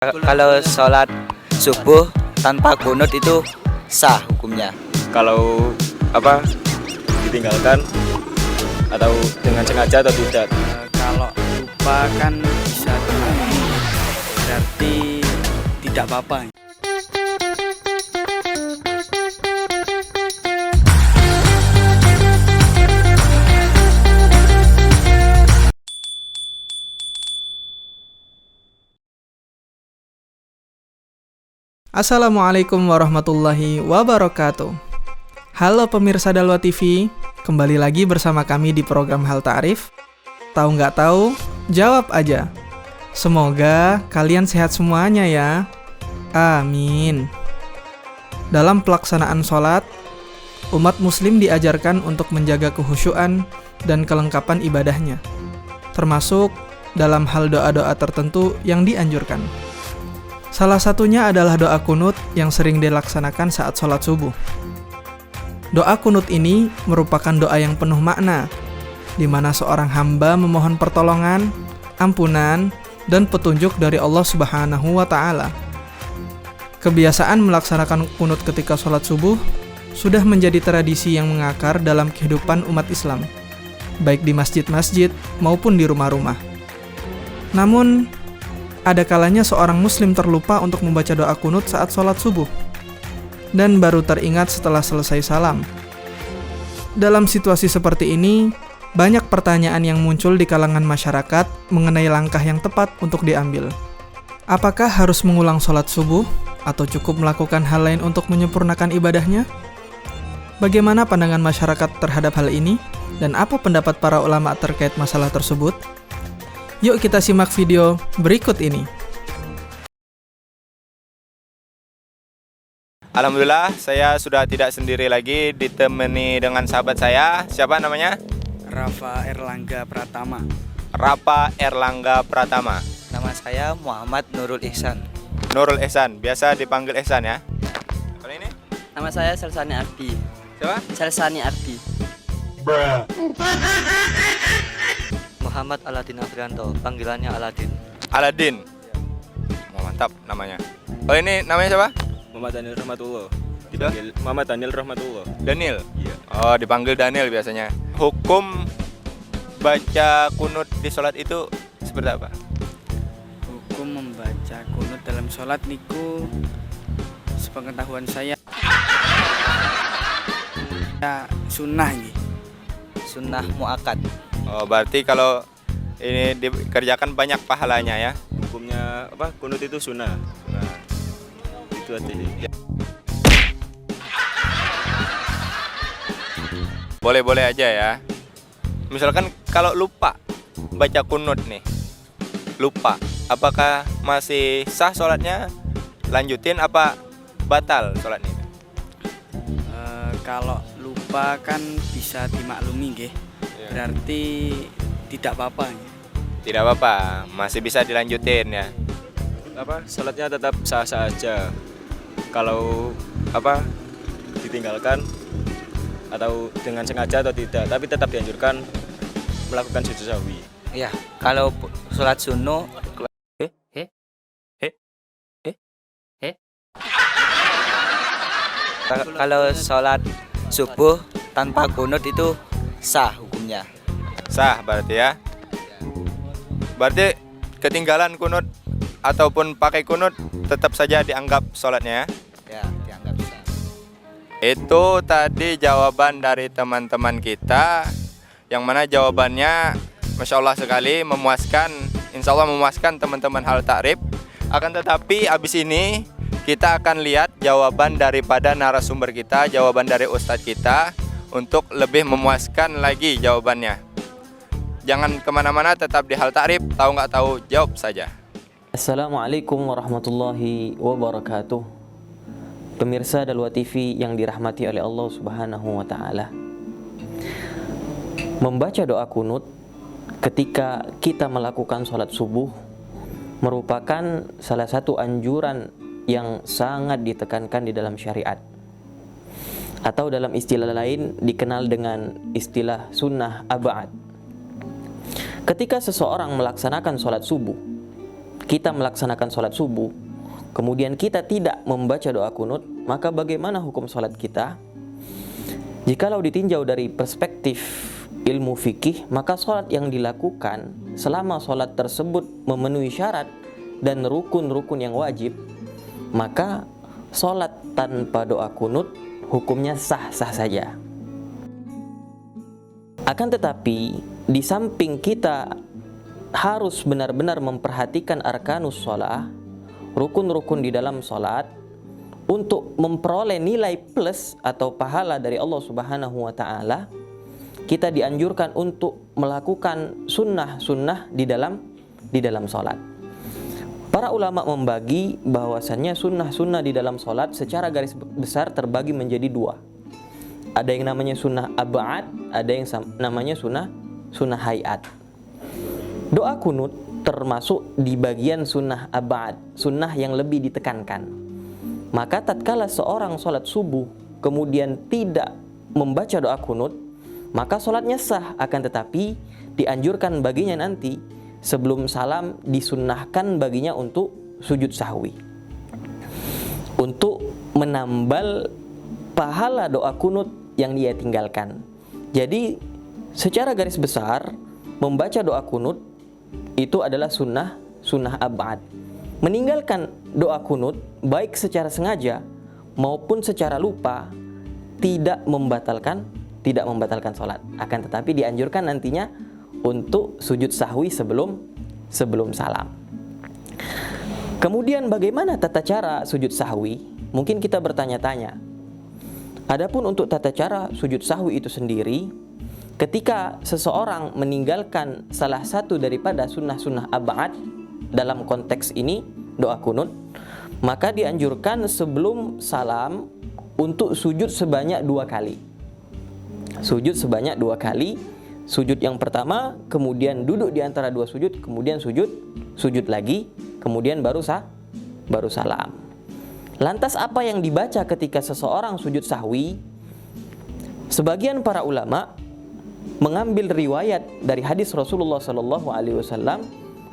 Kalau sholat subuh tanpa kunut itu sah hukumnya. Kalau ditinggalkan atau dengan sengaja atau tidak. Kalau lupa kan bisa dimaklumi, berarti tidak apa-apa. Assalamualaikum warahmatullahi wabarakatuh. Halo pemirsa Dalwa TV, kembali lagi bersama kami di program Hal Ta'rif. Tahu nggak tahu? Jawab aja. Semoga kalian sehat semuanya ya. Amin. Dalam pelaksanaan sholat, umat muslim diajarkan untuk menjaga kehusyuan dan kelengkapan ibadahnya, termasuk dalam hal doa-doa tertentu yang dianjurkan. Salah satunya adalah doa kunut yang sering dilaksanakan saat sholat subuh. Doa kunut ini merupakan doa yang penuh makna, di mana seorang hamba memohon pertolongan, ampunan, dan petunjuk dari Allah Subhanahu wa Ta'ala. Kebiasaan melaksanakan kunut ketika sholat subuh sudah menjadi tradisi yang mengakar dalam kehidupan umat Islam, baik di masjid-masjid maupun di rumah-rumah. Namun, ada kalanya seorang muslim terlupa untuk membaca doa kunut saat sholat subuh, dan baru teringat setelah selesai salam. Dalam situasi seperti ini, banyak pertanyaan yang muncul di kalangan masyarakat mengenai langkah yang tepat untuk diambil. Apakah harus mengulang sholat subuh, atau cukup melakukan hal lain untuk menyempurnakan ibadahnya? Bagaimana pandangan masyarakat terhadap hal ini, dan apa pendapat para ulama terkait masalah tersebut? Yuk kita simak video berikut ini. Alhamdulillah, saya sudah tidak sendiri lagi, ditemani dengan sahabat saya. Siapa namanya? Rafa Erlangga Pratama. Rafa Erlangga Pratama. Nama saya Muhammad Nurul Ihsan. Nurul Ihsan, biasa dipanggil Ihsan ya. Kalau ini? Nama saya Selsani Ardi. Siapa? Selsani Ardi. Muhammad Aladin Afrianto, panggilannya Aladin. Aladin. Oh, mantap namanya. Oh, ini namanya siapa? Muhammad Daniel Rahmatullah. Dipanggil Muhammad Daniel Rahmatullah. Daniel. Iya. Oh, dipanggil Daniel biasanya. Hukum baca kunut di sholat itu seperti apa? Hukum membaca kunut dalam sholat niku, sepengetahuan saya, ya sunnah nih. Sunnah mu'akad. Oh, berarti kalau ini dikerjakan banyak pahalanya ya. Hukumnya kunut itu sunnah. Nah, itu artinya. Boleh-boleh aja ya. Misalkan kalau lupa baca kunut nih, lupa, apakah masih sah sholatnya? Lanjutin apa batal sholatnya? Kalau lupa kan bisa dimaklumi nggih. Berarti tidak apa-apa. Tidak apa-apa, masih bisa dilanjutin ya. Salatnya tetap sah-sah aja. Kalau ditinggalkan atau dengan sengaja atau tidak, tapi tetap dianjurkan melakukan sujud sahwi. Ya, kalau sholat sunnah Kalau sholat subuh tanpa kunut itu sah hukumnya. Sah berarti ya. Berarti ketinggalan kunut ataupun pakai kunut tetap saja dianggap sholatnya ya. Ya, dianggap sah. Itu tadi jawaban dari teman-teman kita, yang mana jawabannya Masya Allah sekali, memuaskan. Insya Allah memuaskan teman-teman Hal Ta'rif. Akan tetapi abis ini kita akan lihat jawaban daripada narasumber kita, jawaban dari Ustadz kita, untuk lebih memuaskan lagi jawabannya. Jangan kemana-mana, tetap di Hal Ta'rif. Tahu nggak tahu, jawab saja. Assalamualaikum warahmatullahi wabarakatuh. Pemirsa Dalwa TV yang dirahmati oleh Allah Subhanahu wa Ta'ala. Membaca doa kunut ketika kita melakukan sholat subuh merupakan salah satu anjuran yang sangat ditekankan di dalam syariat, atau dalam istilah lain dikenal dengan istilah sunnah ab'ad. Ketika seseorang melaksanakan sholat subuh, kita melaksanakan sholat subuh, kemudian kita tidak membaca doa kunut, maka bagaimana hukum sholat kita? Jikalau ditinjau dari perspektif ilmu fikih, maka sholat yang dilakukan selama sholat tersebut memenuhi syarat dan rukun-rukun yang wajib, maka sholat tanpa doa kunut hukumnya sah-sah saja. Akan tetapi, di samping kita harus benar-benar memperhatikan arkanus sholat, rukun-rukun di dalam sholat, untuk memperoleh nilai plus atau pahala dari Allah Subhanahu wa Ta'ala, kita dianjurkan untuk melakukan sunnah-sunnah di dalam sholat. Para ulama membagi bahwasannya sunnah-sunnah di dalam sholat secara garis besar terbagi menjadi dua. Ada yang namanya sunnah ab'ad, ada yang namanya sunnah hayat. Doa kunut termasuk di bagian sunnah ab'ad, sunnah yang lebih ditekankan. Maka tatkala seorang sholat subuh kemudian tidak membaca doa kunut, maka sholatnya sah, akan tetapi dianjurkan baginya nanti sebelum salam disunnahkan baginya untuk sujud sahwi, untuk menambal pahala doa kunut yang dia tinggalkan. Jadi secara garis besar membaca doa kunut itu adalah sunnah ab'ad. Meninggalkan doa kunut baik secara sengaja maupun secara lupa tidak membatalkan sholat, akan tetapi dianjurkan nantinya untuk sujud sahwi sebelum salam. Kemudian bagaimana tata cara sujud sahwi? Mungkin kita bertanya-tanya. Adapun untuk tata cara sujud sahwi itu sendiri, ketika seseorang meninggalkan salah satu daripada sunnah-sunnah ab'ad dalam konteks ini doa kunut, maka dianjurkan sebelum salam untuk sujud sebanyak 2 kali. Sujud sebanyak 2 kali. Sujud yang pertama, kemudian duduk di antara 2 sujud, kemudian sujud lagi, kemudian baru salam. Lantas apa yang dibaca ketika seseorang sujud sahwi? Sebagian para ulama mengambil riwayat dari hadis Rasulullah SAW.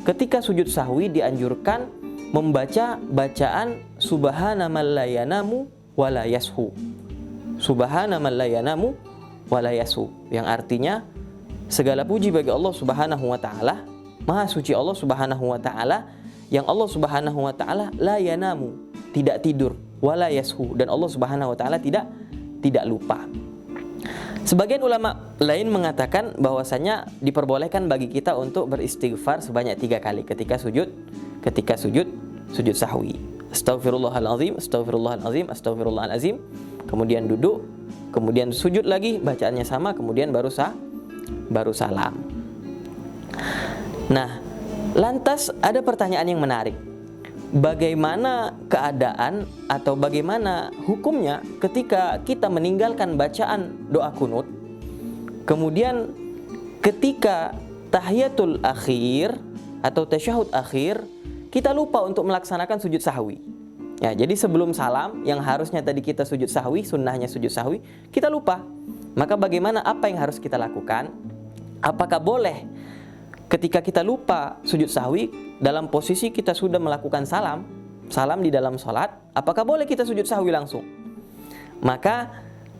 Ketika sujud sahwi dianjurkan membaca bacaan subhana man la yanamu wa la yashu. Subhana man la yanamu wa la yashu, yang artinya segala puji bagi Allah Subhanahu wa Ta'ala, maha suci Allah Subhanahu wa Ta'ala, yang Allah Subhanahu wa Ta'ala la yanamu, tidak tidur, wa la yashu, dan Allah Subhanahu wa Ta'ala tidak lupa. Sebagian ulama lain mengatakan bahwasanya diperbolehkan bagi kita untuk beristighfar sebanyak 3 kali ketika sujud sahwi. Astaghfirullahalazim, astaghfirullahalazim, astaghfirullahalazim. Kemudian duduk, kemudian sujud lagi, bacaannya sama, kemudian baru salam. Nah, lantas ada pertanyaan yang menarik. Bagaimana keadaan atau bagaimana hukumnya ketika kita meninggalkan bacaan doa kunut, kemudian ketika tahiyatul akhir atau tasyahud akhir kita lupa untuk melaksanakan sujud sahwi. Ya, jadi sebelum salam yang harusnya tadi kita sujud sahwi, sunnahnya sujud sahwi, kita lupa. Maka bagaimana, apa yang harus kita lakukan? Apakah boleh ketika kita lupa sujud sahwi dalam posisi kita sudah melakukan salam di dalam sholat, apakah boleh kita sujud sahwi langsung? Maka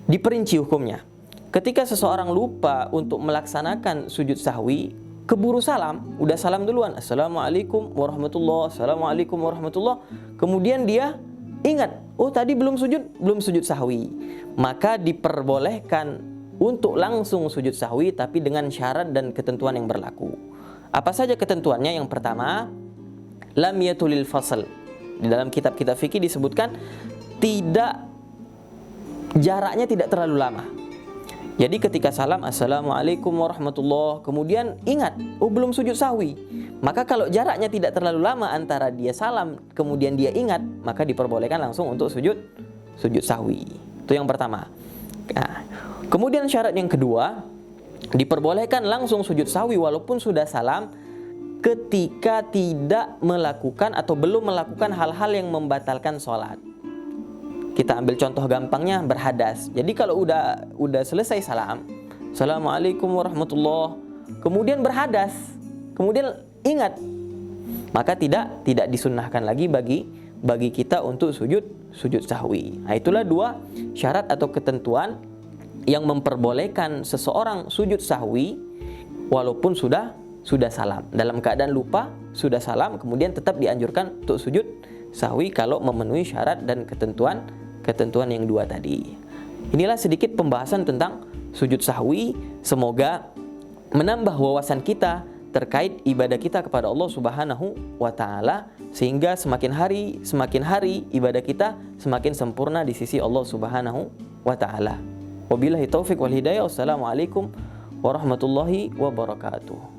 diperinci hukumnya. Ketika seseorang lupa untuk melaksanakan sujud sahwi, keburu salam, udah salam duluan, assalamualaikum warahmatullah, assalamualaikum warahmatullah, kemudian dia ingat, oh tadi belum sujud sahwi, maka diperbolehkan untuk langsung sujud sahwi, tapi dengan syarat dan ketentuan yang berlaku. Apa saja ketentuannya? Yang pertama, lam yatulil fasl. Di dalam kitab-kitab fikih disebutkan jaraknya tidak terlalu lama. Jadi ketika salam assalamualaikum warahmatullah, kemudian ingat, oh belum sujud sahwi, maka kalau jaraknya tidak terlalu lama antara dia salam kemudian dia ingat, maka diperbolehkan langsung untuk sujud sahwi. Itu yang pertama. Nah, kemudian syarat yang kedua, diperbolehkan langsung sujud sahwi walaupun sudah salam ketika tidak melakukan atau belum melakukan hal-hal yang membatalkan sholat. Kita ambil contoh gampangnya, berhadas. Jadi kalau udah selesai salam, assalamualaikum warahmatullah, kemudian berhadas, kemudian ingat, maka tidak disunnahkan lagi bagi kita untuk sujud sahwi. Nah, itulah dua syarat atau ketentuan yang memperbolehkan seseorang sujud sahwi walaupun sudah salam. Dalam keadaan lupa, sudah salam, kemudian tetap dianjurkan untuk sujud sahwi kalau memenuhi syarat dan ketentuan yang dua tadi. Inilah sedikit pembahasan tentang sujud sahwi. Semoga menambah wawasan kita terkait ibadah kita kepada Allah Subhanahu wa taala, sehingga semakin hari ibadah kita semakin sempurna di sisi Allah Subhanahu wa taala. Wabillahi taufik wal hidayah. Wassalamualaikum warahmatullahi wabarakatuh.